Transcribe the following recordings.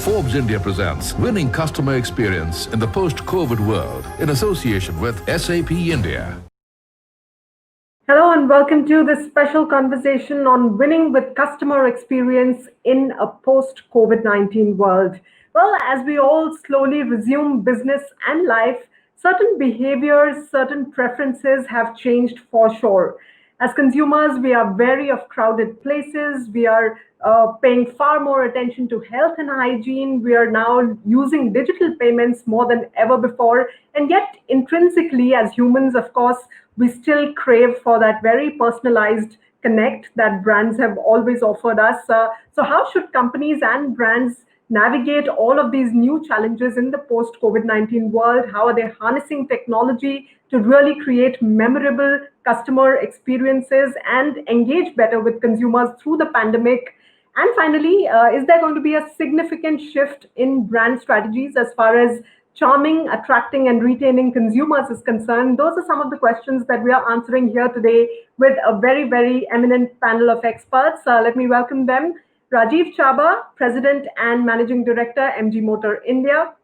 Forbes India presents Winning Customer Experience in the Post-COVID World in association with SAP India. Hello and welcome to this special conversation on winning with customer experience in a post-COVID-19 world. Well, as we all slowly resume business and life, certain behaviors, certain preferences have changed for sure. As consumers, we are wary of crowded places. We are paying far more attention to health and hygiene. We are now using digital payments more than ever before. And yet, intrinsically, as humans, of course, we still crave for that very personalized connect that brands have always offered us. So, how should companies and brands navigate all of these new challenges in the post COVID-19 world? How are they harnessing technology to really create memorable customer experiences and engage better with consumers through the pandemic? And finally, is there going to be a significant shift in brand strategies as far as charming, attracting, and retaining consumers is concerned? Those are some of the questions that we are answering here today with a very, very eminent panel of experts. Let me welcome them. Rajiv Chaba, President and Managing Director, MG Motor India.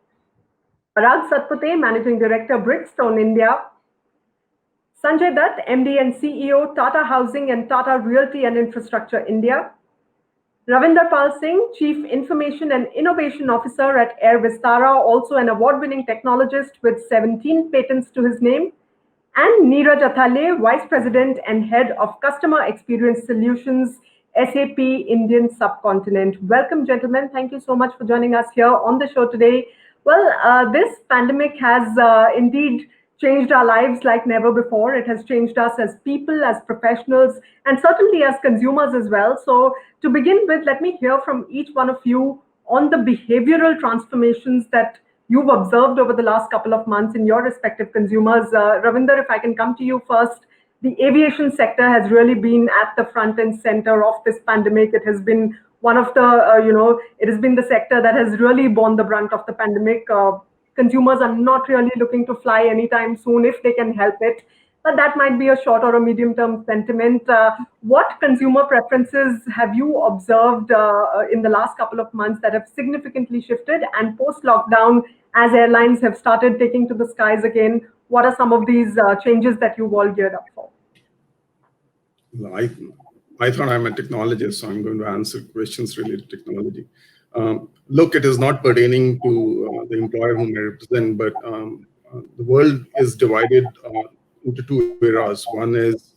Parag Satpute, Managing Director, Bridgestone India. Sanjay Dutt, MD and CEO, Tata Housing and Tata Realty and Infrastructure India. Ravinder Pal Singh, Chief Information and Innovation Officer at Air Vistara, also an award-winning technologist with 17 patents to his name. And Neeraj Athale, Vice President and Head of Customer Experience Solutions, SAP Indian Subcontinent. Welcome, gentlemen. Thank you so much for joining us here on the show today. Well, this pandemic has indeed changed our lives like never before. It has changed us as people, as professionals, and certainly as consumers as well. So to begin with, let me hear from each one of you on the behavioral transformations that you've observed over the last couple of months in your respective consumers. Ravinder, if I can come to you first. The aviation sector has really been at the front and center of this pandemic. It has been one of the, it has been the sector that has really borne the brunt of the pandemic. Consumers are not really looking to fly anytime soon if they can help it. But that might be a short or a medium-term sentiment. What consumer preferences have you observed in the last couple of months that have significantly shifted? And post-lockdown, as airlines have started taking to the skies again, what are some of these changes that you've all geared up for? I thought I'm a technologist, so I'm going to answer questions related to technology. Look, it is not pertaining to the employer whom I represent, but the world is divided into two eras. One is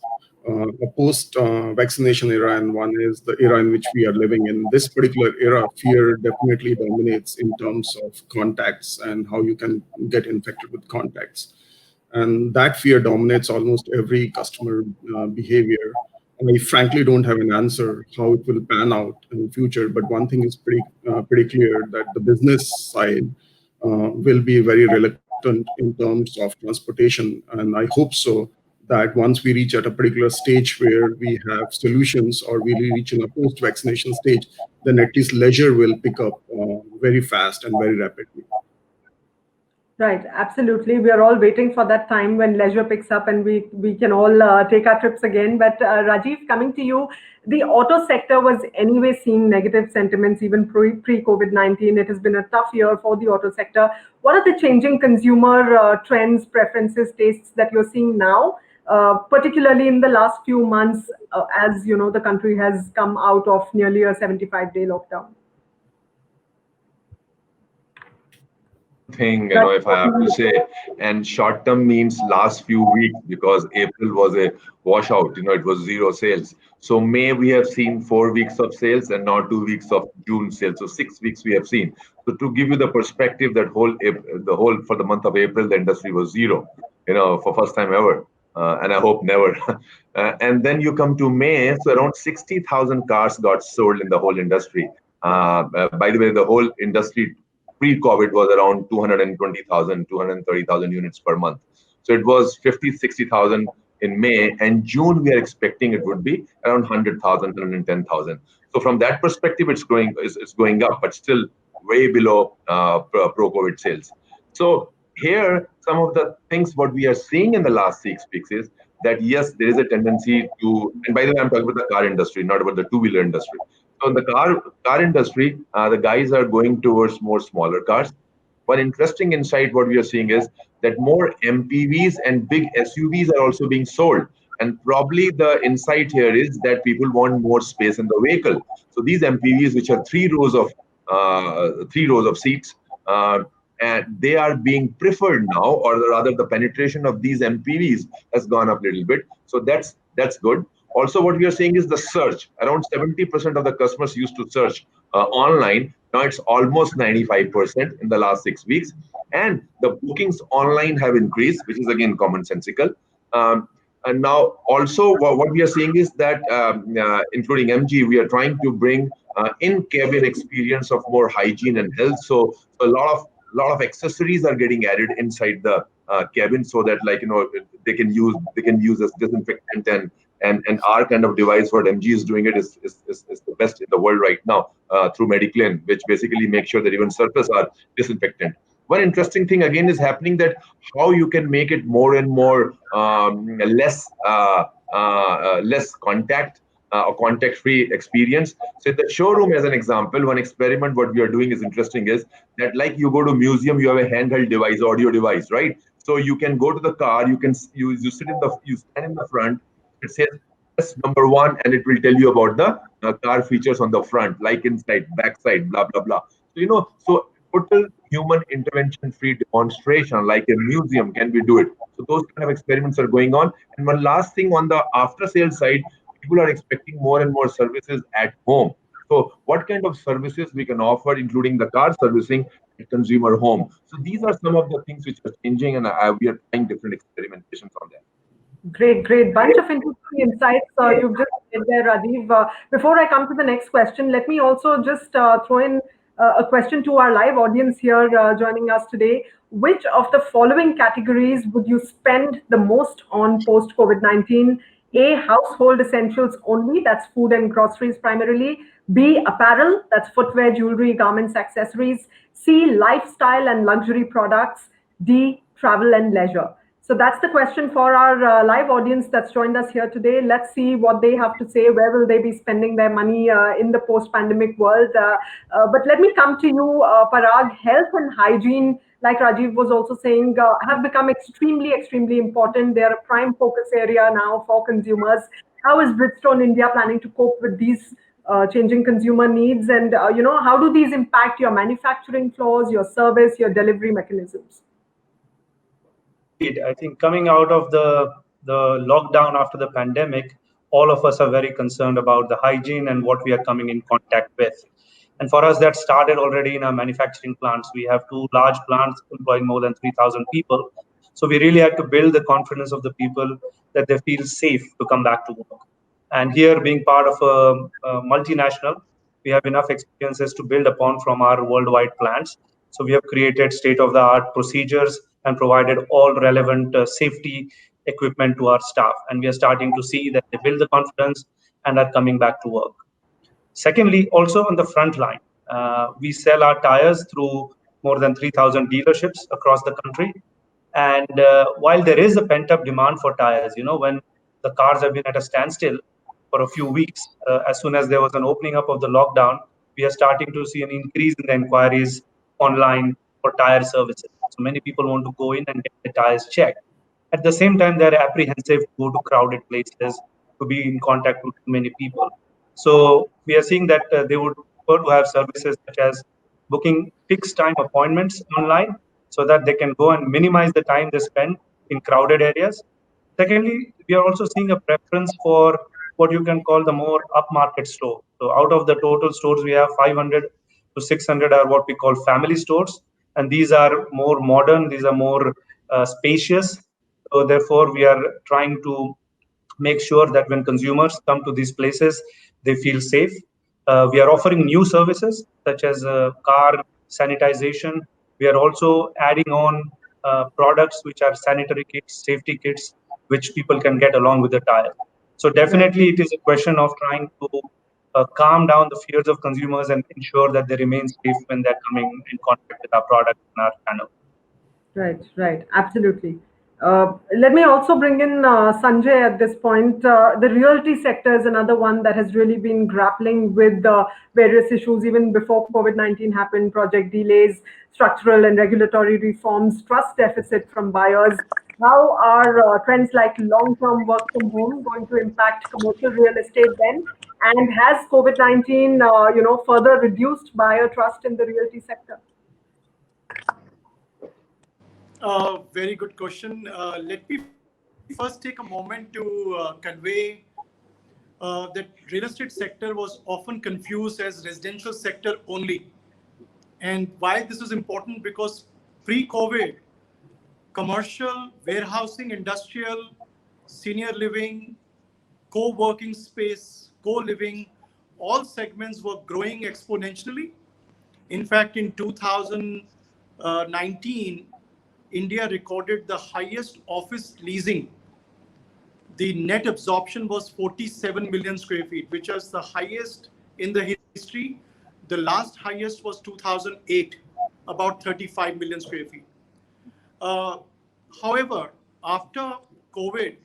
a post-vaccination era, and one is the era in which we are living. In this particular era, fear definitely dominates in terms of contacts and how you can get infected with contacts. And that fear dominates almost every customer behavior. I frankly don't have an answer how it will pan out in the future, but one thing is pretty clear, that the business side will be very reluctant in terms of transportation. And I hope so that once we reach at a particular stage where we have solutions, or we reach in a post-vaccination stage, then at least leisure will pick up very fast and very rapidly. Right, absolutely. We are all waiting for that time when leisure picks up and we can all take our trips again. But Rajiv, coming to you, the auto sector was anyway seeing negative sentiments even pre-COVID-19. It has been a tough year for the auto sector. What are the changing consumer trends, preferences, tastes that you're seeing now, particularly in the last few months, as you know, the country has come out of nearly a 75-day lockdown? Thing, if I have to say, and short term means last few weeks, because April was a washout, it was zero sales. So May we have seen 4 weeks of sales, and now 2 weeks of June sales. So 6 weeks we have seen. So to give you the perspective, that the whole for the month of April, the industry was zero, for first time ever. And I hope never. And then you come to May, so around 60,000 cars got sold in the whole industry. By the way, the whole industry pre-COVID was around 220,000, 230,000 units per month. So it was 50, 60,000 in May, and June we are expecting it would be around 100,000, 110,000. So from that perspective, it's going up, but still way below pro-COVID sales. So here, some of the things what we are seeing in the last 6 weeks is that yes, there is a tendency to, and by the way, I'm talking about the car industry, not about the two-wheeler industry. So in the car industry, the guys are going towards more smaller cars. One interesting insight what we are seeing is that more MPVs and big SUVs are also being sold. And probably the insight here is that people want more space in the vehicle. So these MPVs, which are three rows of seats, uh, and they are being preferred now, or rather, the penetration of these MPVs has gone up a little bit. So that's good. Also, what we are seeing is the search. Around 70% of the customers used to search online. Now it's almost 95% in the last 6 weeks. And the bookings online have increased, which is again commonsensical. And now also what we are seeing is that, including MG, we are trying to bring in-cabin experience of more hygiene and health. So a lot of accessories are getting added inside the cabin, so that, like, they can use as disinfectant, and our kind of device, what MG is doing it is the best in the world right now, through Mediclean, which basically makes sure that even surface are disinfectant. One interesting thing again is happening, that how you can make it more and more less contact, or contact-free experience. So in the showroom, as an example, one experiment what we are doing is interesting, is that, like, you go to museum, you have a handheld device, audio device, right? So you can go to the car, you stand in the front, it says press number one, and it will tell you about the car features on the front, like inside, backside, blah blah blah. So total human intervention free demonstration, like a museum, can we do it? So those kind of experiments are going on. And one last thing, on the after sales side, people are expecting more and more services at home. So what kind of services we can offer, including the car servicing at consumer home? So these are some of the things which are changing, and we are trying different experimentations on that. Great, great. Bunch of interesting insights you've just said there, Rajiv. Before I come to the next question, let me also just throw in a question to our live audience here joining us today. Which of the following categories would you spend the most on post COVID-19? A, household essentials only, that's food and groceries primarily. B, apparel, that's footwear, jewelry, garments, accessories. C, lifestyle and luxury products. D, travel and leisure. So that's the question for our live audience that's joined us here today. Let's see what they have to say. Where will they be spending their money in the post-pandemic world? But let me come to you, Parag. Health and hygiene, like Rajiv was also saying, have become extremely, extremely important. They are a prime focus area now for consumers. How is Bridgestone India planning to cope with these changing consumer needs? And, how do these impact your manufacturing floors, your service, your delivery mechanisms? Indeed, I think coming out of the lockdown after the pandemic, all of us are very concerned about the hygiene and what we are coming in contact with. And for us, that started already in our manufacturing plants. We have two large plants employing more than 3,000 people. So we really had to build the confidence of the people that they feel safe to come back to work. And here, being part of a multinational, we have enough experiences to build upon from our worldwide plants. So we have created state-of-the-art procedures and provided all relevant safety equipment to our staff. And we are starting to see that they build the confidence and are coming back to work. Secondly, also on the front line, we sell our tires through more than 3,000 dealerships across the country. And while there is a pent-up demand for tires, when the cars have been at a standstill for a few weeks, as soon as there was an opening up of the lockdown, we are starting to see an increase in the inquiries online for tire services. So many people want to go in and get the tires checked. At the same time, they're apprehensive to go to crowded places, to be in contact with many people. So we are seeing that they would prefer to have services such as booking fixed time appointments online, so that they can go and minimize the time they spend in crowded areas. Secondly, we are also seeing a preference for what you can call the more upmarket store. So out of the total stores, we have 500 to 600 are what we call family stores. And these are more modern, these are more spacious. So therefore, we are trying to make sure that when consumers come to these places, they feel safe. We are offering new services such as car sanitization. We are also adding on products which are sanitary kits, safety kits, which people can get along with the tire. So definitely it is a question of trying to calm down the fears of consumers and ensure that they remain safe when they're coming in contact with our product and our channel. Right, right. Absolutely. Let me also bring in Sanjay at this point. The realty sector is another one that has really been grappling with various issues even before COVID-19 happened: project delays, structural and regulatory reforms, trust deficit from buyers. How are trends like long-term work from home going to impact commercial real estate then? And has COVID-19, further reduced buyer trust in the realty sector? Very good question. Let me first take a moment to convey that real estate sector was often confused as residential sector only. And why this is important, because pre-COVID, commercial, warehousing, industrial, senior living, co-working space, co-living, all segments were growing exponentially. In fact, in 2019, India recorded the highest office leasing. The net absorption was 47 million square feet, which was the highest in the history. The last highest was 2008, about 35 million square feet. However, after COVID,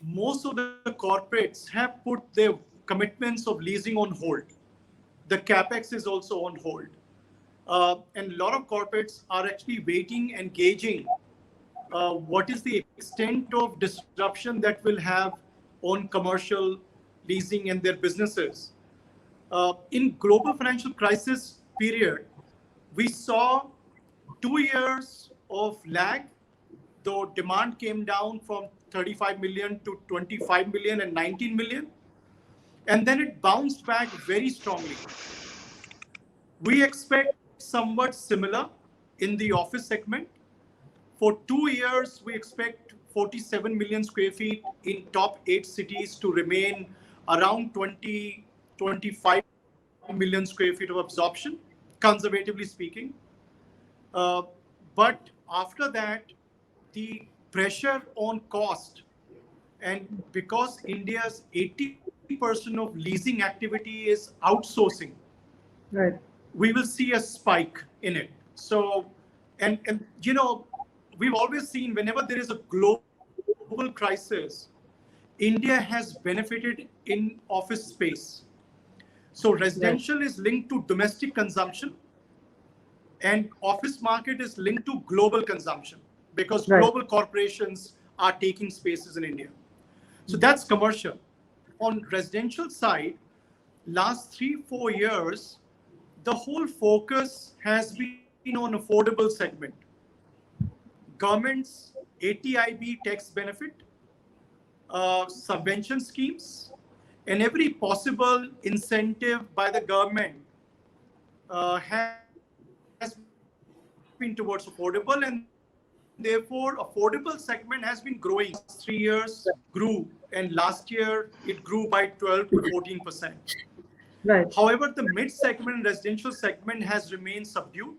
most of the corporates have put their commitments of leasing on hold. The capex is also on hold. And a lot of corporates are actually waiting and gauging what is the extent of disruption that will have on commercial leasing and their businesses. In global financial crisis period, we saw 2 years of lag, though demand came down from 35 million to 25 million and 19 million. And then it bounced back very strongly. We expect somewhat similar in the office segment. For 2 years, we expect 47 million square feet in top 8 cities to remain around 25 million square feet of absorption, conservatively speaking. But after that, the pressure on cost, and because India's 80% of leasing activity is outsourcing, Right. we will see a spike in it. So, and we've always seen whenever there is a global crisis, India has benefited in office space. So residential is linked to domestic consumption, and office market is linked to global consumption, because global corporations are taking spaces in India. So that's commercial. On residential side, last 3-4 years, the whole focus has been on affordable segment. Government's ATIB tax benefit, subvention schemes, and every possible incentive by the government has been towards affordable, and therefore affordable segment has been growing. 3 years grew, and last year it grew by 12 to 14%. Right. However, the mid segment residential segment has remained subdued,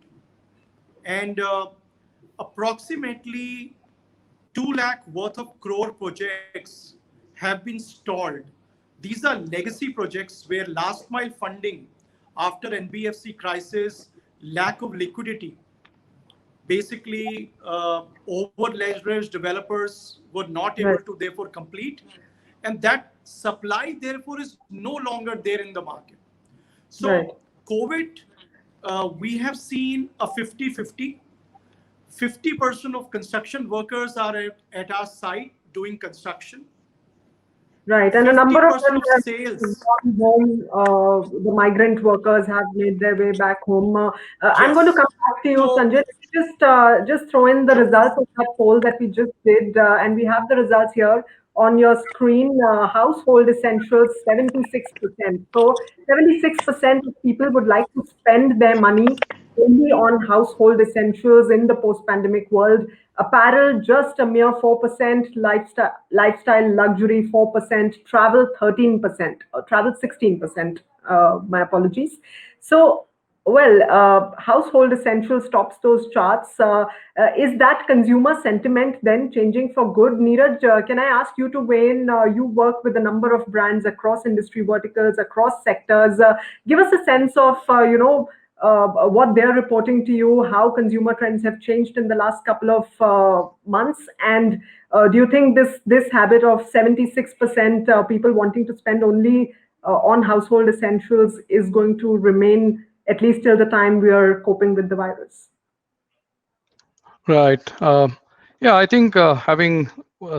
and approximately 2 lakh worth of crore projects have been stalled. These are legacy projects where last mile funding after NBFC crisis, lack of liquidity, basically over-leveraged developers were not able to therefore complete, and that supply therefore is no longer there in the market. So COVID, we have seen a 50-50. 50% of construction workers are at our site doing construction. Right, and a number of them have sales. gone home. The migrant workers have made their way back home. I'm going to come back to you, Sanjay. Just throw in the results of that poll that we just did, and we have the results here on your screen. Household essentials, 76%. So 76% of people would like to spend their money only on household essentials in the post-pandemic world. Apparel, just a mere 4%, lifestyle luxury 4%, travel 13%, travel 16%, my apologies. So, household essentials tops those charts. Is that consumer sentiment then changing for good? Neeraj, can I ask you to weigh in? You work with a number of brands across industry verticals, across sectors. Give us a sense of, what they're reporting to you, how consumer trends have changed in the last couple of months, and do you think this habit of 76% people wanting to spend only on household essentials is going to remain at least till the time we are coping with the virus? Right. Yeah, I think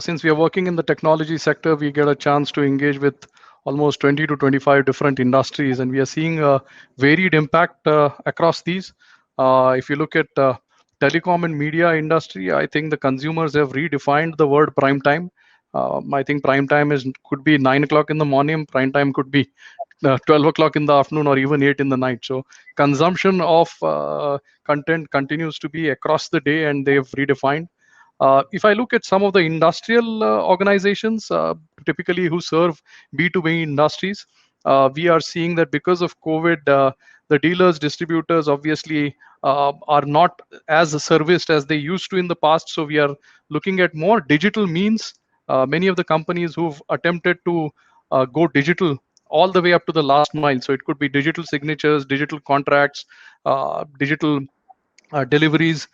since we are working in the technology sector, we get a chance to engage with almost 20 to 25 different industries, and we are seeing a varied impact across these. If you look at telecom and media industry, I think the consumers have redefined the word prime time. I think prime time could be 9 o'clock in the morning. Prime time could be 12 o'clock in the afternoon or even 8 in the night. So consumption of content continues to be across the day, and they've redefined. If I look at some of the industrial organizations, typically who serve B2B industries, we are seeing that because of COVID, the dealers, distributors obviously are not as serviced as they used to in the past. So we are looking at more digital means. Many of the companies who've attempted to go digital all the way up to the last mile. So it could be digital signatures, digital contracts, digital deliveries.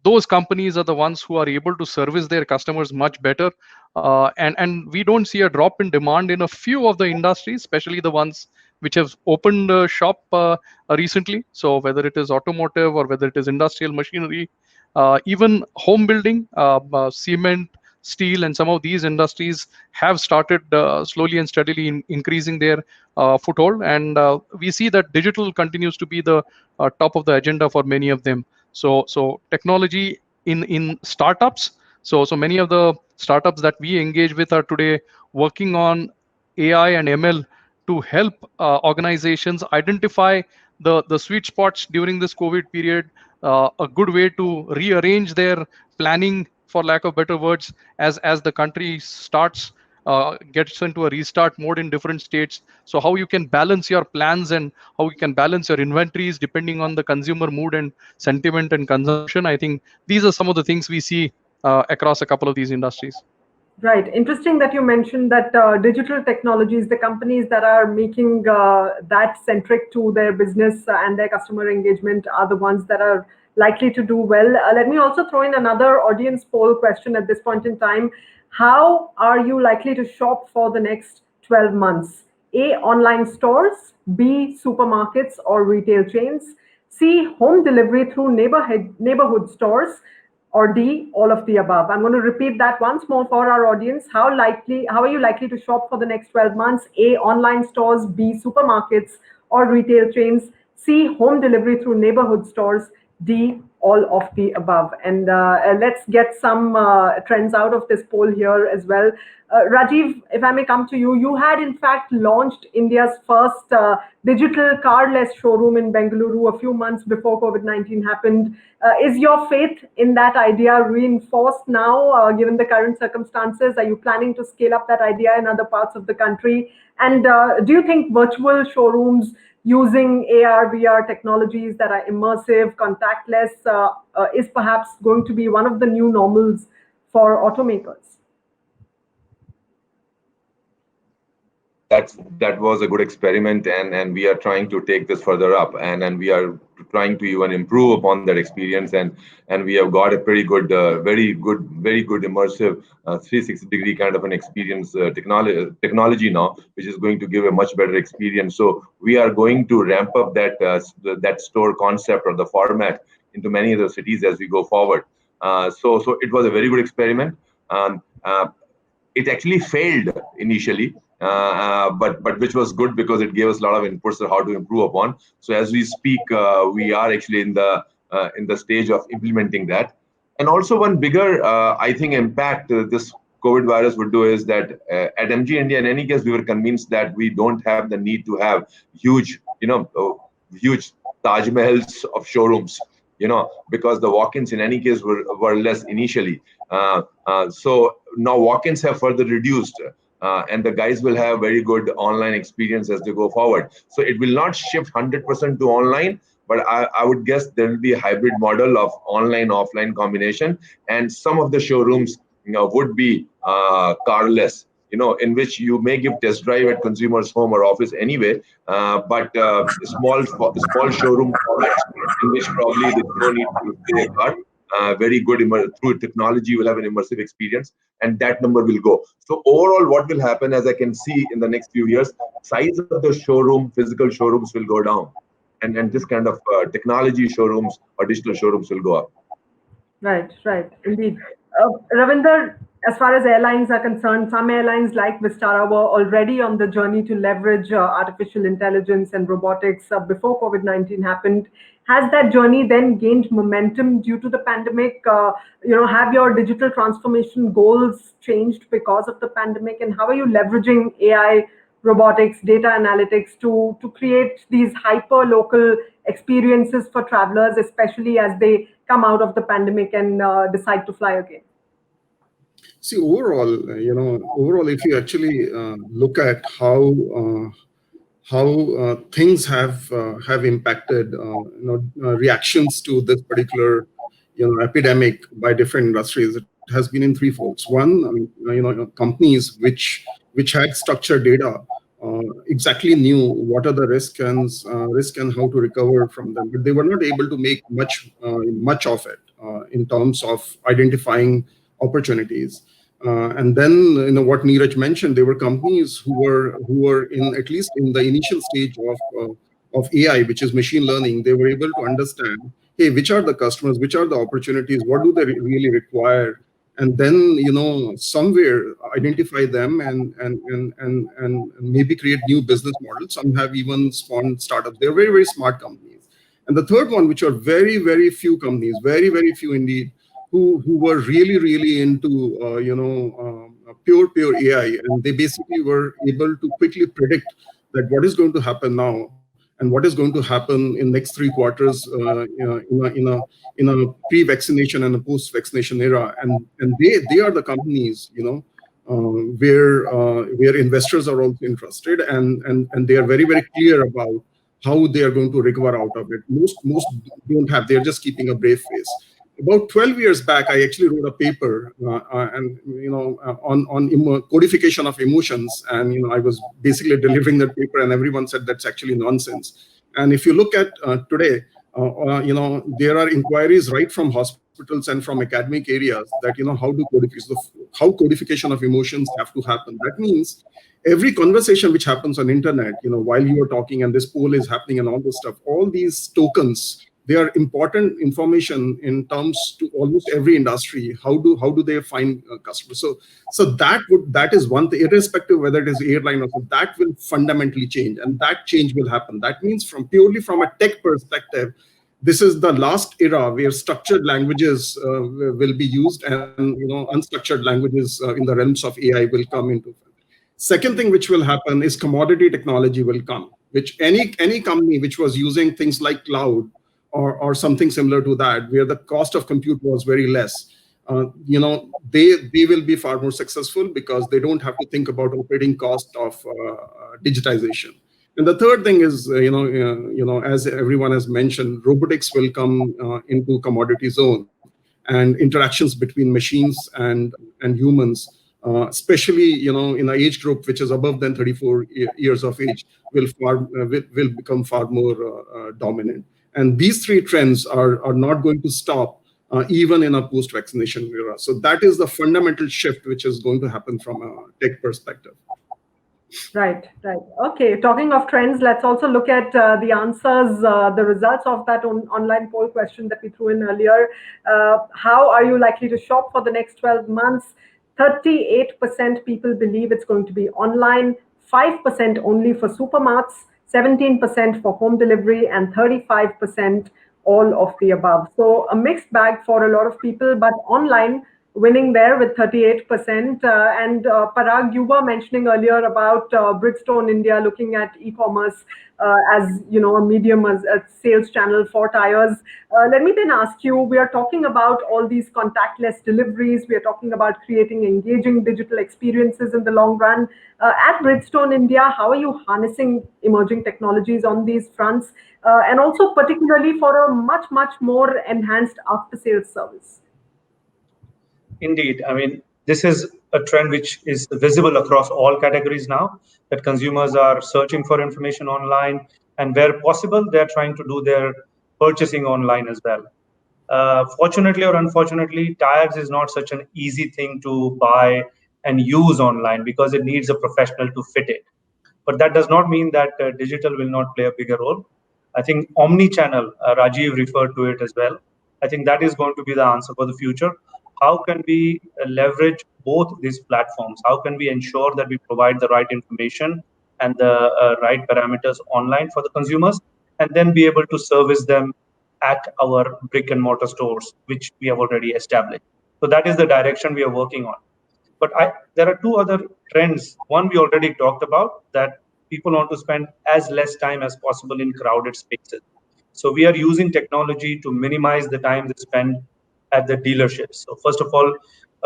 Those companies are the ones who are able to service their customers much better. And we don't see a drop in demand in a few of the industries, especially the ones which have opened shop recently. So whether it is automotive or whether it is industrial machinery, even home building, cement, steel, and some of these industries have started slowly and steadily increasing their foothold. And we see that digital continues to be the top of the agenda for many of them. So technology in startups. So many of the startups that we engage with are today working on AI and ML to help organizations identify the sweet spots during this COVID period, a good way to rearrange their planning, for lack of better words, as the country gets into a restart mode in different states. So how you can balance your plans and how you can balance your inventories depending on the consumer mood and sentiment and consumption. I think these are some of the things we see across a couple of these industries. Right. Interesting that you mentioned that digital technologies, the companies that are making that centric to their business and their customer engagement are the ones that are likely to do well. Let me also throw in another audience poll question at this point in time. How are you likely to shop for the next 12 months? A, online stores, B, supermarkets or retail chains, C, home delivery through neighborhood stores, or D, all of the above. I'm going to repeat that once more for our audience. How are you likely to shop for the next 12 months? A, online stores, B, supermarkets or retail chains, C, home delivery through neighborhood stores, D, all of the above. And let's get some trends out of this poll here as well. Rajiv, if I may come to you, you had in fact launched India's first digital carless showroom in Bengaluru a few months before COVID-19 happened. Is your faith in that idea reinforced now, given the current circumstances? Are you planning to scale up that idea in other parts of the country? And do you think virtual showrooms using AR, VR technologies that are immersive, contactless, is perhaps going to be one of the new normals for automakers? That was a good experiment, and we are trying to take this further up, and we are trying to even improve upon that experience, and we have got a pretty good, very good immersive 360-degree kind of an experience technology now, which is going to give a much better experience. So we are going to ramp up that store concept or the format into many of the cities as we go forward. So it was a very good experiment. It actually failed initially, but which was good because it gave us a lot of inputs on how to improve upon. So as we speak, we are actually in the stage of implementing that. And also one bigger, I think, impact this COVID virus would do is that at MG India, in any case, we were convinced that we don't have the need to have huge Taj Mahals of showrooms, because the walk-ins in any case were less initially. So now walk-ins have further reduced, and the guys will have very good online experience as they go forward. So it will not shift 100% to online, but I would guess there will be a hybrid model of online-offline combination, and some of the showrooms would be carless, in which you may give test drive at consumer's home or office anyway, but small showroom formats in which probably they don't need to play a card. Very good through technology, you will have an immersive experience, and that number will go. So overall, what will happen, as I can see in the next few years, size of the showroom, physical showrooms will go down, and this kind of technology showrooms or digital showrooms will go up. Right, indeed. Ravinder, as far as airlines are concerned, some airlines like Vistara were already on the journey to leverage artificial intelligence and robotics before COVID-19 happened. Has that journey then gained momentum due to the pandemic? Have your digital transformation goals changed because of the pandemic? And how are you leveraging AI, robotics, data analytics to create these hyper-local experiences for travelers, especially as they come out of the pandemic and decide to fly again? See, overall, if you actually look at how things have impacted, reactions to this particular, epidemic by different industries, it has been in three folds. One, companies which had structured data exactly knew what are the risk and how to recover from them, but they were not able to make much of it in terms of identifying opportunities. And then, what Neeraj mentioned, there were companies who were in, at least in the initial stage of AI, which is machine learning. They were able to understand, hey, which are the customers, which are the opportunities, what do they really require, and then somewhere identify them and maybe create new business models. Some have even spawned startups. They're very, very smart companies. And the third one, which are very, very few companies, very, very few indeed, who were really, really into pure AI, and they basically were able to quickly predict that what is going to happen now and what is going to happen in next 3 quarters in a pre-vaccination and a post-vaccination era, and they are the companies where investors are also interested, and they are very, very clear about how they are going to recover out of it. Most don't have; they're just keeping a brave face. About 12 years back, I actually wrote a paper on codification of emotions, and I was basically delivering that paper, and everyone said that's actually nonsense. And if you look at today, there are inquiries right from hospitals and from academic areas that how codification of emotions have to happen. That means every conversation which happens on internet, while you are talking and this poll is happening and all this stuff, all these tokens, they are important information in terms to almost every industry. How do they find customers? So that is one thing, irrespective whether it is airline or so, that will fundamentally change, and that change will happen. That means purely from a tech perspective, this is the last era where structured languages will be used, and unstructured languages in the realms of AI will come into. Second thing which will happen is commodity technology will come, which any company which was using things like cloud or something similar to that, where the cost of compute was very less, they will be far more successful because they don't have to think about operating cost of digitization. And the third thing is, as everyone has mentioned, robotics will come into commodity zone, and interactions between machines and humans, especially in an age group which is above than 34 years of age, will become far more dominant. And these three trends are not going to stop even in a post-vaccination era. So that is the fundamental shift which is going to happen from a tech perspective. Right. Okay, talking of trends, let's also look at the answers, the results of that online poll question that we threw in earlier. How are you likely to shop for the next 12 months? 38% people believe it's going to be online, 5% only for supermarkets, 17% for home delivery, and 35% all of the above. So a mixed bag for a lot of people, but online winning there with 38%. And Parag, you were mentioning earlier about Bridgestone India looking at e-commerce as a medium, as a sales channel for tires. Let me then ask you, we are talking about all these contactless deliveries. We are talking about creating engaging digital experiences in the long run. At Bridgestone India, how are you harnessing emerging technologies on these fronts? And also particularly for a much, much more enhanced after-sales service? Indeed. I mean, this is a trend which is visible across all categories now, that consumers are searching for information online, and where possible, they're trying to do their purchasing online as well. Fortunately or unfortunately, tires is not such an easy thing to buy and use online because it needs a professional to fit it. But that does not mean that digital will not play a bigger role. I think omni-channel, Rajiv referred to it as well. I think that is going to be the answer for the future. How can we leverage both these platforms? How can we ensure that we provide the right information and the right parameters online for the consumers, and then be able to service them at our brick and mortar stores, which we have already established. So that is the direction we are working on. But there are two other trends. One we already talked about, that people want to spend as less time as possible in crowded spaces. So we are using technology to minimize the time they spend at the dealerships. So first of all,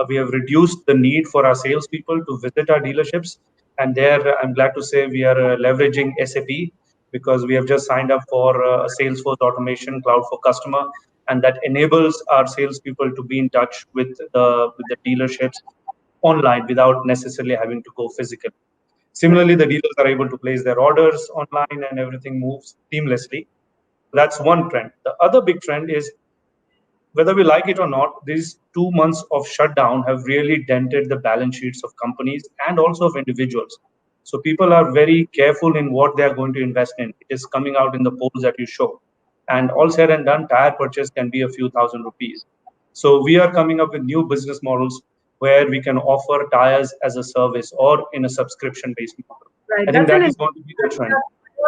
we have reduced the need for our salespeople to visit our dealerships. And there, I'm glad to say we are leveraging SAP, because we have just signed up for a Salesforce automation cloud for customer, and that enables our salespeople to be in touch with the dealerships online without necessarily having to go physical. Similarly, the dealers are able to place their orders online and everything moves seamlessly. That's one trend. The other big trend is, whether we like it or not, these 2 months of shutdown have really dented the balance sheets of companies and also of individuals. So people are very careful in what they are going to invest in. It is coming out in the polls that you show. And all said and done, tire purchase can be a few thousand rupees. So we are coming up with new business models where we can offer tires as a service or in a subscription-based model. Right. I think That's an that is going to be the trend.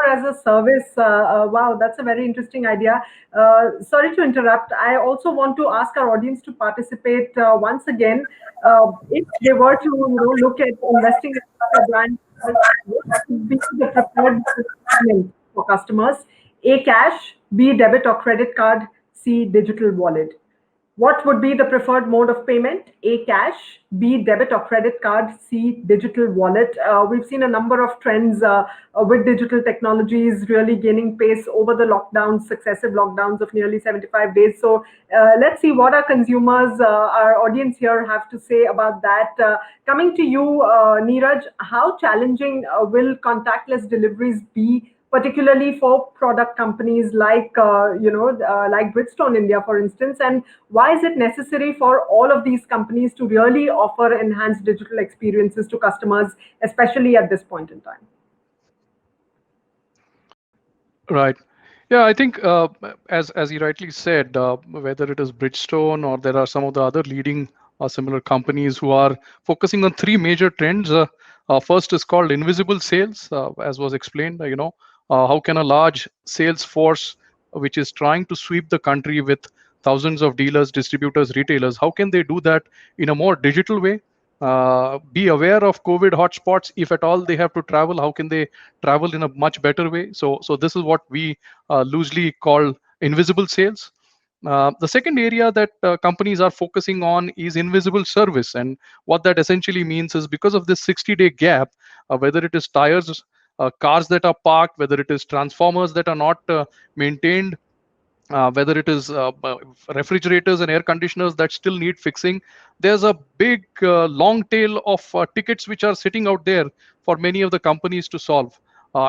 as a service. Wow, that's a very interesting idea. Sorry to interrupt. I also want to ask our audience to participate once again. If they were to look at investing in a brand, what would be the preferred payment for customers? A, cash; B, debit or credit card; C, digital wallet. What would be the preferred mode of payment? A, cash; B, debit or credit card; C, digital wallet. We've seen a number of trends with digital technologies really gaining pace over the lockdowns, successive lockdowns of nearly 75 days. So let's see what our consumers, our audience here have to say about that. Coming to you, Neeraj, how challenging will contactless deliveries be, particularly for product companies like like Bridgestone India, for instance, and why is it necessary for all of these companies to really offer enhanced digital experiences to customers, especially at this point in time? Right. Yeah, I think as you rightly said, whether it is Bridgestone or there are some of the other leading similar companies who are focusing on three major trends. First is called invisible sales, as was explained. How can a large sales force, which is trying to sweep the country with thousands of dealers, distributors, retailers, how can they do that in a more digital way? Be aware of COVID hotspots. If at all they have to travel, how can they travel in a much better way? So this is what we loosely call invisible sales. The second area that companies are focusing on is invisible service. And what that essentially means is, because of this 60-day gap, whether it is tires, cars that are parked, whether it is transformers that are not maintained, whether it is refrigerators and air conditioners that still need fixing, there's a big long tail of tickets which are sitting out there for many of the companies to solve.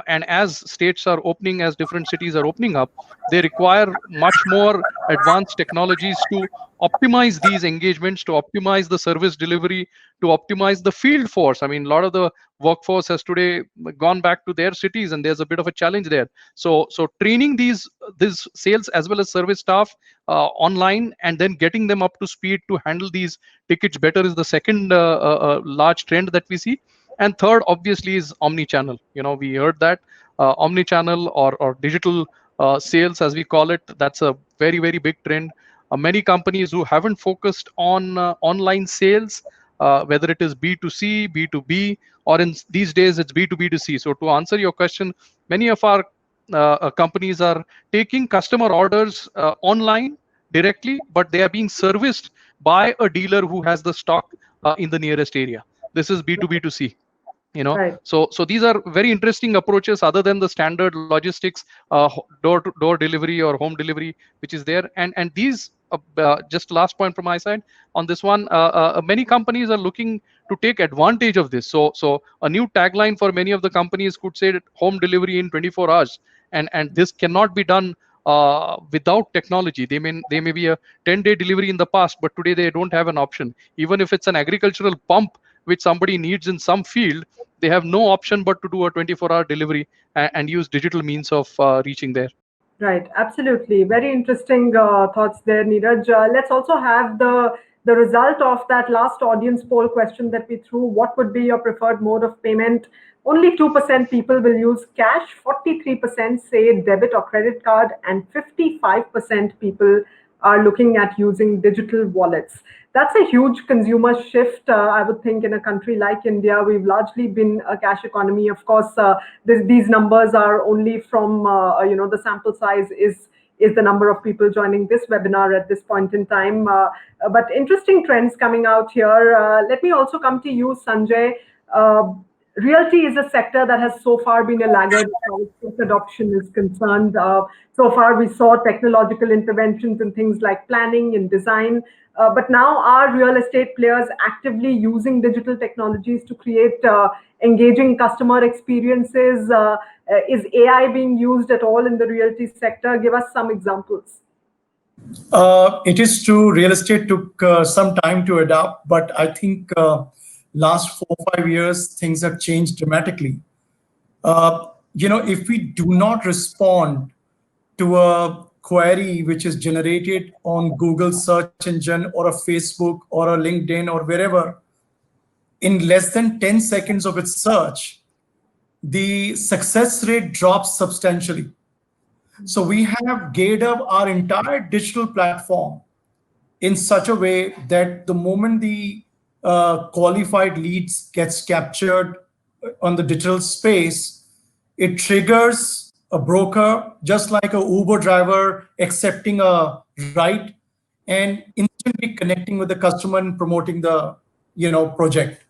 And as states are opening, as different cities are opening up, they require much more advanced technologies to optimize these engagements, to optimize the service delivery, to optimize the field force. I mean, a lot of the workforce has today gone back to their cities, and there's a bit of a challenge there. So training these sales as well as service staff online, and then getting them up to speed to handle these tickets better, is the second large trend that we see. And third, obviously, is omni-channel. We heard that omni-channel or digital sales, as we call it, that's a very, very big trend. Many companies who haven't focused on online sales, whether it is B2C, B2B, or in these days it's B2B2C. So to answer your question, many of our companies are taking customer orders online directly, but they are being serviced by a dealer who has the stock in the nearest area. This is B2B2C. Right. So these are very interesting approaches other than the standard logistics, door to door delivery or home delivery, which is there. And these just last point from my side on this one. Many companies are looking to take advantage of this. So a new tagline for many of the companies could say that home delivery in 24 hours, and this cannot be done without technology. They may be a 10-day delivery in the past, but today they don't have an option. Even if it's an agricultural pump which somebody needs in some field, they have no option but to do a 24-hour delivery and use digital means of reaching there. Right, absolutely. Very interesting thoughts there, Neeraj. Let's also have the result of that last audience poll question that we threw. What would be your preferred mode of payment? Only 2% people will use cash, 43% say debit or credit card, and 55% people are looking at using digital wallets. That's a huge consumer shift, I would think, in a country like India. We've largely been a cash economy. Of course, these numbers are only from, the sample size is the number of people joining this webinar at this point in time. But interesting trends coming out here. Let me also come to you, Sanjay. Realty is a sector that has so far been a laggard as far as adoption is concerned. So far, we saw technological interventions in things like planning and design. But now are real estate players actively using digital technologies to create engaging customer experiences? Is AI being used at all in the realty sector? Give us some examples. It is true, real estate took some time to adapt, but I think last 4 or 5 years, things have changed dramatically. If we do not respond to a query which is generated on Google search engine or a Facebook or a LinkedIn or wherever, in less than 10 seconds of its search, the success rate drops substantially. So we have geared up our entire digital platform in such a way that the moment the qualified leads gets captured on the digital space, it triggers a broker, just like a Uber driver accepting a ride and instantly connecting with the customer and promoting the project.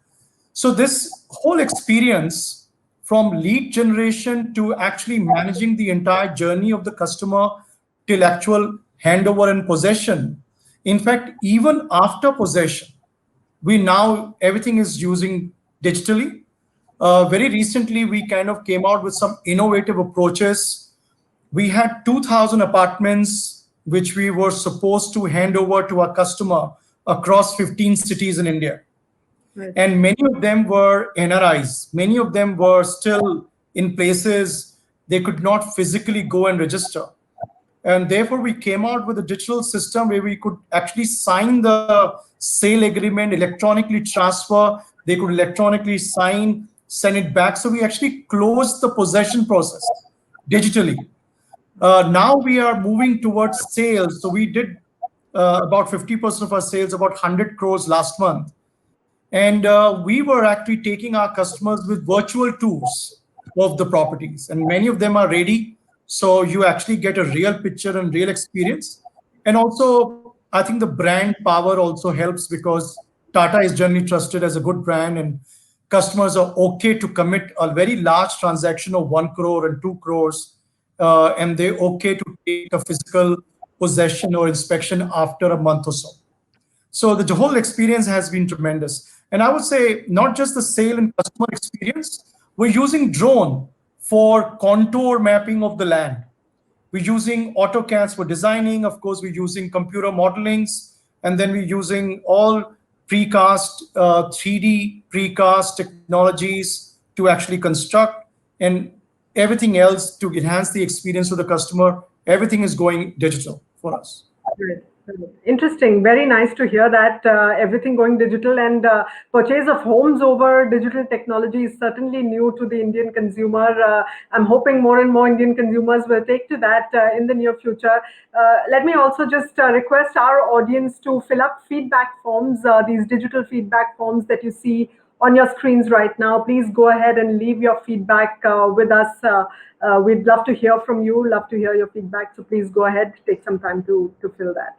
So this whole experience from lead generation to actually managing the entire journey of the customer till actual handover and possession. In fact, even after possession, everything is using digitally. Very recently, we kind of came out with some innovative approaches. We had 2,000 apartments which we were supposed to hand over to our customer across 15 cities in India. Right. And many of them were NRIs. Many of them were still in places they could not physically go and register. And therefore, we came out with a digital system where we could actually sign the sale agreement, electronically transfer. They could electronically sign, send it back. So we actually closed the possession process digitally. Now we are moving towards sales. So we did about 50% of our sales, about 100 crores last month. And we were actually taking our customers with virtual tours of the properties. And many of them are ready. So you actually get a real picture and real experience. And also, I think the brand power also helps because Tata is generally trusted as a good brand and customers are okay to commit a very large transaction of 1 crore and 2 crores. And they're okay to take a physical possession or inspection after a month or so. So the whole experience has been tremendous. And I would say not just the sale and customer experience, we're using drone for contour mapping of the land. We're using AutoCADs for designing. Of course, we're using computer modelings. And then we're using all precast, 3D precast technologies to actually construct and everything else to enhance the experience of the customer. Everything is going digital for us. Great. Interesting. Very nice to hear that everything going digital, and purchase of homes over digital technology is certainly new to the Indian consumer. I'm hoping more and more Indian consumers will take to that in the near future. Let me also just request our audience to fill up feedback forms, these digital feedback forms that you see on your screens right now. Please go ahead and leave your feedback with us. We'd love to hear from you, love to hear your feedback. So please go ahead, take some time to fill that.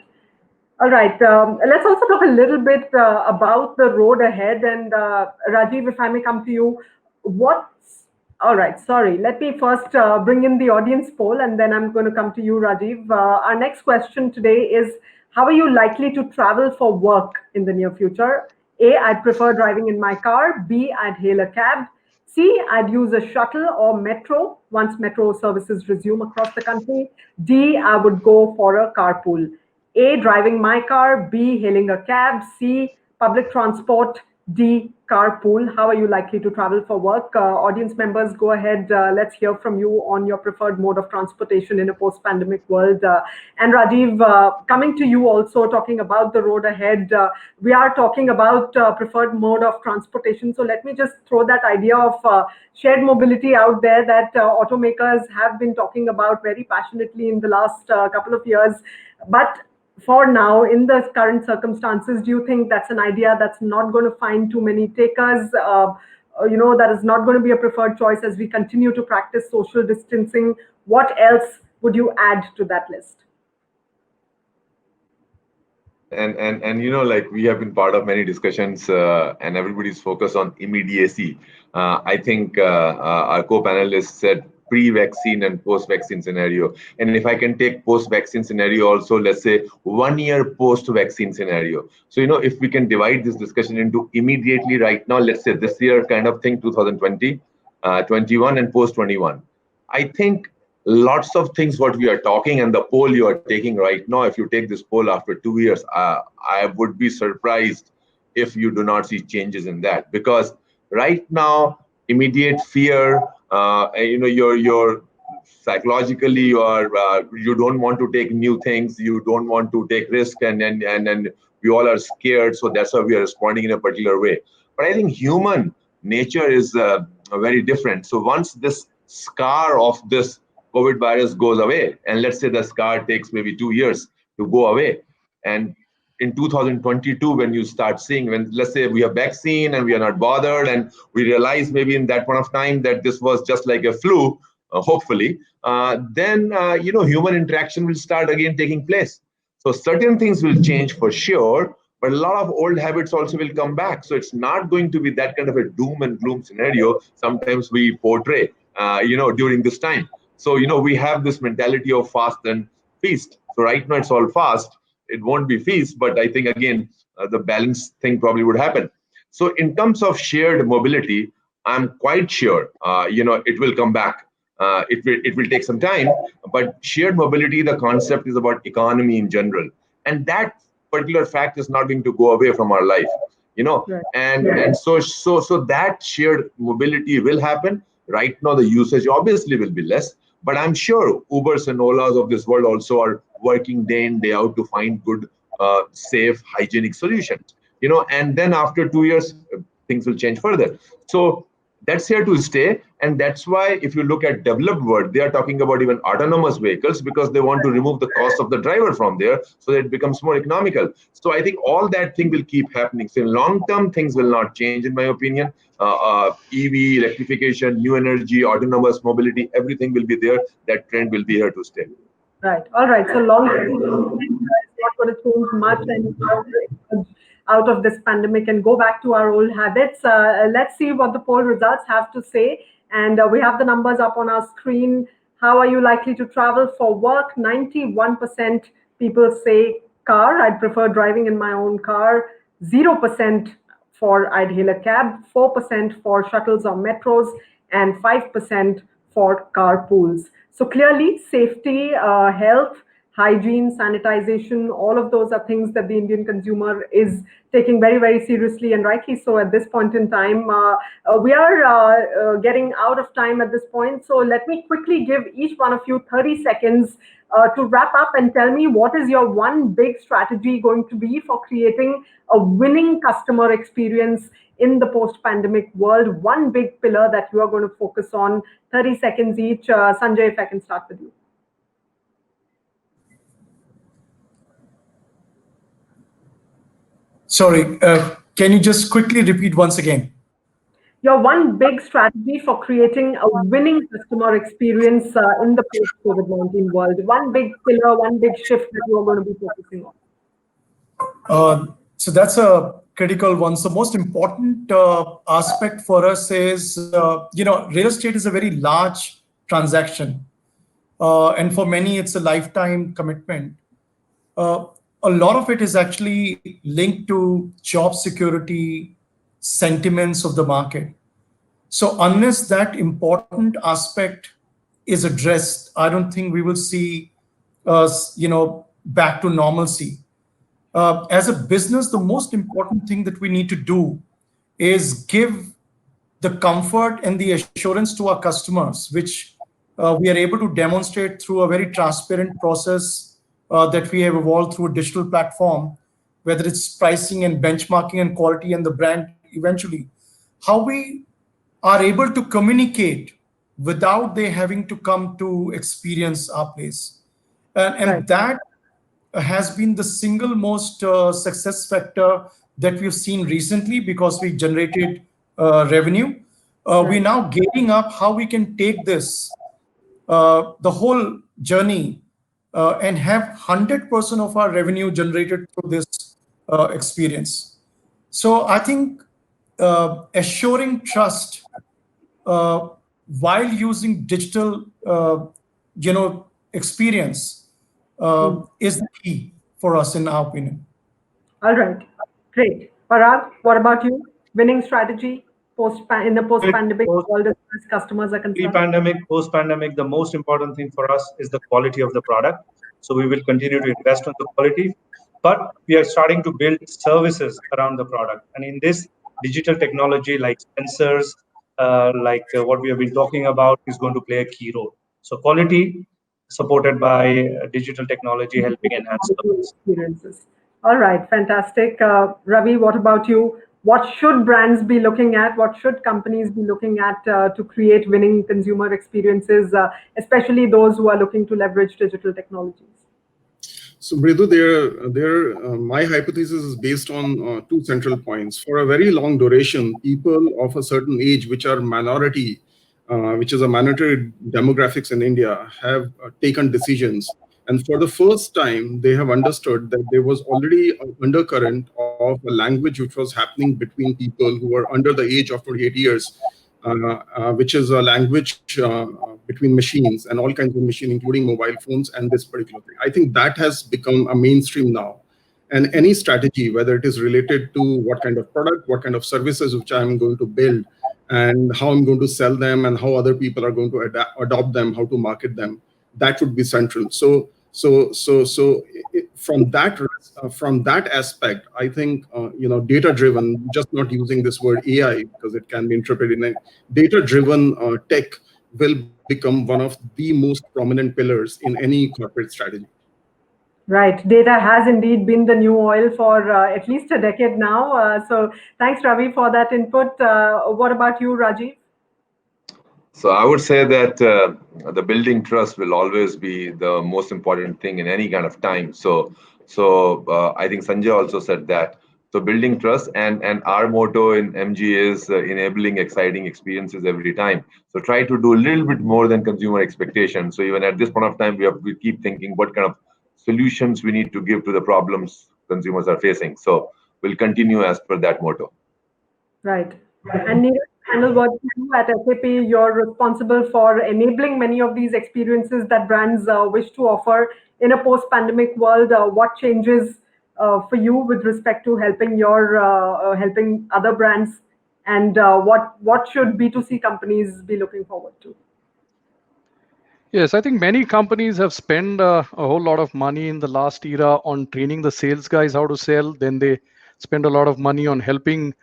All right, let's also talk a little bit about the road ahead. And Rajiv, if I may come to you, all right, sorry. Let me first bring in the audience poll, and then I'm going to come to you, Rajiv. Our next question today is, How are you likely to travel for work in the near future? A, I'd prefer driving in my car. B, I'd hail a cab. C, I'd use a shuttle or metro once metro services resume across the country. D, I would go for a carpool. A, driving my car. B, hailing a cab. C, public transport. D, carpool. How are you likely to travel for work? Audience members, go ahead. Let's hear from you on your preferred mode of transportation in a post-pandemic world. And Rajiv, coming to you also, talking about the road ahead. We are talking about preferred mode of transportation. So let me just throw that idea of shared mobility out there that automakers have been talking about very passionately in the last couple of years. But for now, in the current circumstances, do you think that's an idea that's not going to find too many takers? That is not going to be a preferred choice as we continue to practice social distancing. What else would you add to that list? And like we have been part of many discussions, and everybody's focused on immediacy. I think our co-panelists said pre-vaccine and post-vaccine scenario. And if I can take post-vaccine scenario also, let's say 1 year post-vaccine scenario. So, if we can divide this discussion into immediately right now, let's say this year kind of thing, 2020, 21 and post-21. I think lots of things what we are talking and the poll you are taking right now, if you take this poll after 2 years, I would be surprised if you do not see changes in that. Because right now, immediate fear, you're psychologically you don't want to take new things, you don't want to take risk, and we all are scared, so that's why we are responding in a particular way. But I think human nature is very different. So once this scar of this COVID virus goes away, and let's say the scar takes maybe 2 years to go away, and in 2022, when you start seeing, when let's say we have vaccine and we are not bothered, and we realize maybe in that point of time that this was just like a flu, hopefully, then human interaction will start again taking place. So certain things will change for sure, but a lot of old habits also will come back. So it's not going to be that kind of a doom and gloom scenario sometimes we portray, during this time. So, we have this mentality of fast and feast. So right now it's all fast. It won't be feast, but I think again, the balance thing probably would happen. So in terms of shared mobility, I'm quite sure, it will come back. It will take some time, but shared mobility, the concept is about economy in general. And that particular fact is not going to go away from our life, Right. and so that shared mobility will happen. Right now, the usage obviously will be less, but I'm sure Ubers and Olas of this world also are working day in, day out to find good, safe, hygienic solutions. And then after 2 years, things will change further. So that's here to stay. And that's why if you look at developed world, they are talking about even autonomous vehicles because they want to remove the cost of the driver from there so that it becomes more economical. So I think all that thing will keep happening. So in long term, things will not change, in my opinion. EV, electrification, new energy, autonomous mobility, everything will be there. That trend will be here to stay. Right. All right. So long term, it's not going to change much, and out of this pandemic and go back to our old habits. Let's see what the poll results have to say. And we have the numbers up on our screen. How are you likely to travel for work? 91% people say car. I'd prefer driving in my own car. 0% for I'd hail a cab. 4% for shuttles or metros, and 5% for carpools. So clearly, safety, health, hygiene, sanitization, all of those are things that the Indian consumer is taking very, very seriously, and rightly so at this point in time. We are getting out of time at this point. So let me quickly give each one of you 30 seconds to wrap up and tell me what is your one big strategy going to be for creating a winning customer experience in the post-pandemic world, one big pillar that you are going to focus on. 30 seconds each. Sanjay, if I can start with you. Sorry, can you just quickly repeat once again? Your one big strategy for creating a winning customer experience in the post-COVID-19 world. One big pillar, one big shift that you are going to be focusing on. So that's a critical one. So most important aspect for us is, real estate is a very large transaction. And for many, it's a lifetime commitment. a lot of it is actually linked to job security sentiments of the market. So unless that important aspect is addressed, I don't think we will see us, back to normalcy. As a business, the most important thing that we need to do is give the comfort and the assurance to our customers, which we are able to demonstrate through a very transparent process that we have evolved through a digital platform, whether it's pricing and benchmarking and quality and the brand eventually, how we are able to communicate without they having to come to experience our place. And that has been the single most success factor that we've seen recently because we generated revenue. We're now gearing up how we can take this, the whole journey, and have 100% of our revenue generated through this experience. So I think assuring trust while using digital, experience is the key for us, in our opinion. All right, great. Parag, what about you? Winning strategy in the post-pandemic world as far as customers are concerned? Pre-pandemic, post-pandemic, the most important thing for us is the quality of the product. So we will continue to invest on the quality, but we are starting to build services around the product. And in this, digital technology like sensors, what we have been talking about, is going to play a key role. So quality supported by digital technology helping enhance service. Experiences. All right, fantastic. Ravi, what about you? What should brands be looking at? What should companies be looking at to create winning consumer experiences, especially those who are looking to leverage digital technologies? So, Mridu, my hypothesis is based on two central points. For a very long duration, people of a certain age, which are minority, which is a minority demographics in India, have taken decisions. And for the first time, they have understood that there was already an undercurrent of a language which was happening between people who were under the age of 28 years, which is a language between machines and all kinds of machines, including mobile phones and this particular thing. I think that has become a mainstream now. And any strategy, whether it is related to what kind of product, what kind of services which I'm going to build, and how I'm going to sell them, and how other people are going to adopt them, how to market them, that would be central. So from that aspect, I think data-driven, just not using this word AI because it can be interpreted in a data-driven tech will become one of the most prominent pillars in any corporate strategy. Right. Data has indeed been the new oil for at least a decade now. So thanks, Ravi, for that input. What about you, Rajiv? So I would say that the building trust will always be the most important thing in any kind of time. So I think Sanjay also said that. So building trust, and our motto in MG is enabling exciting experiences every time. So try to do a little bit more than consumer expectation. So even at this point of time, we keep thinking what kind of solutions we need to give to the problems consumers are facing. So we'll continue as per that motto. Right. And Neeraj, final word to you. At SAP, you're responsible for enabling many of these experiences that brands wish to offer in a post-pandemic world. What changes for you with respect to helping other brands, and what should B2C companies be looking forward to? Yes, I think many companies have spent a whole lot of money in the last era on training the sales guys how to sell. Then they spend a lot of money on helping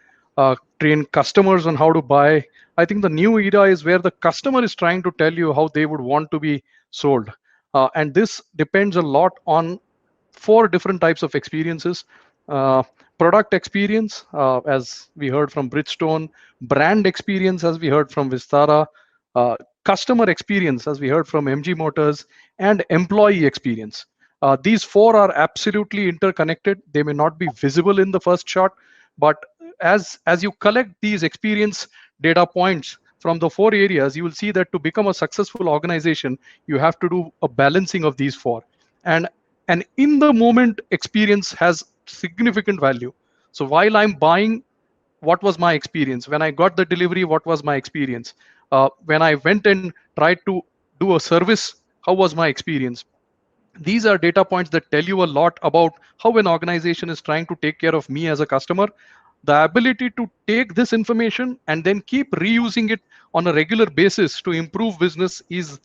train customers on how to buy. I think the new era is where the customer is trying to tell you how they would want to be sold. And this depends a lot on 4 different types of experiences. Product experience, as we heard from Bridgestone, brand experience, as we heard from Vistara, customer experience, as we heard from MG Motors, and employee experience. These 4 are absolutely interconnected. They may not be visible in the first shot, but as you collect these experience data points from the 4 areas, you will see that to become a successful organization, you have to do a balancing of these 4. And an in the moment experience has significant value. So while I'm buying, what was my experience? When I got the delivery, what was my experience? When I went and tried to do a service, how was my experience? These are data points that tell you a lot about how an organization is trying to take care of me as a customer. The ability to take this information and then keep reusing it on a regular basis to improve business is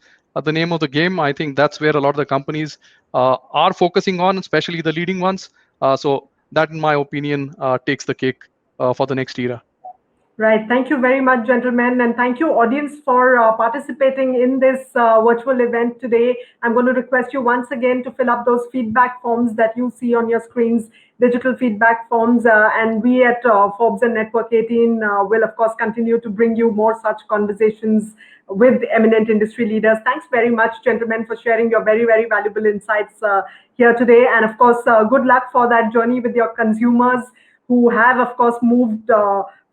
the name of the game. I think that's where a lot of the companies are focusing on, especially the leading ones. So that, in my opinion, takes the cake for the next era. Right. Thank you very much, gentlemen. And thank you, audience, for participating in this virtual event today. I'm going to request you once again to fill up those feedback forms that you see on your screens, digital feedback forms. And we at Forbes and Network 18 will, of course, continue to bring you more such conversations with eminent industry leaders. Thanks very much, gentlemen, for sharing your very, very valuable insights here today. And, of course, good luck for that journey with your consumers who have, of course, moved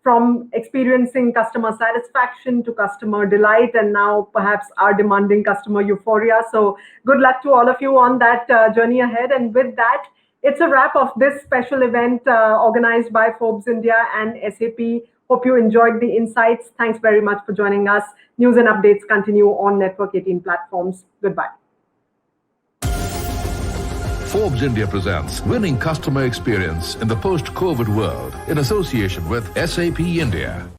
from experiencing customer satisfaction to customer delight, and now perhaps are demanding customer euphoria. So good luck to all of you on that journey ahead. And with that, it's a wrap of this special event organized by Forbes India and SAP. Hope you enjoyed the insights. Thanks very much for joining us. News and updates continue on Network 18 platforms. Goodbye. Forbes India presents Winning Customer Experience in the Post-COVID World in association with SAP India.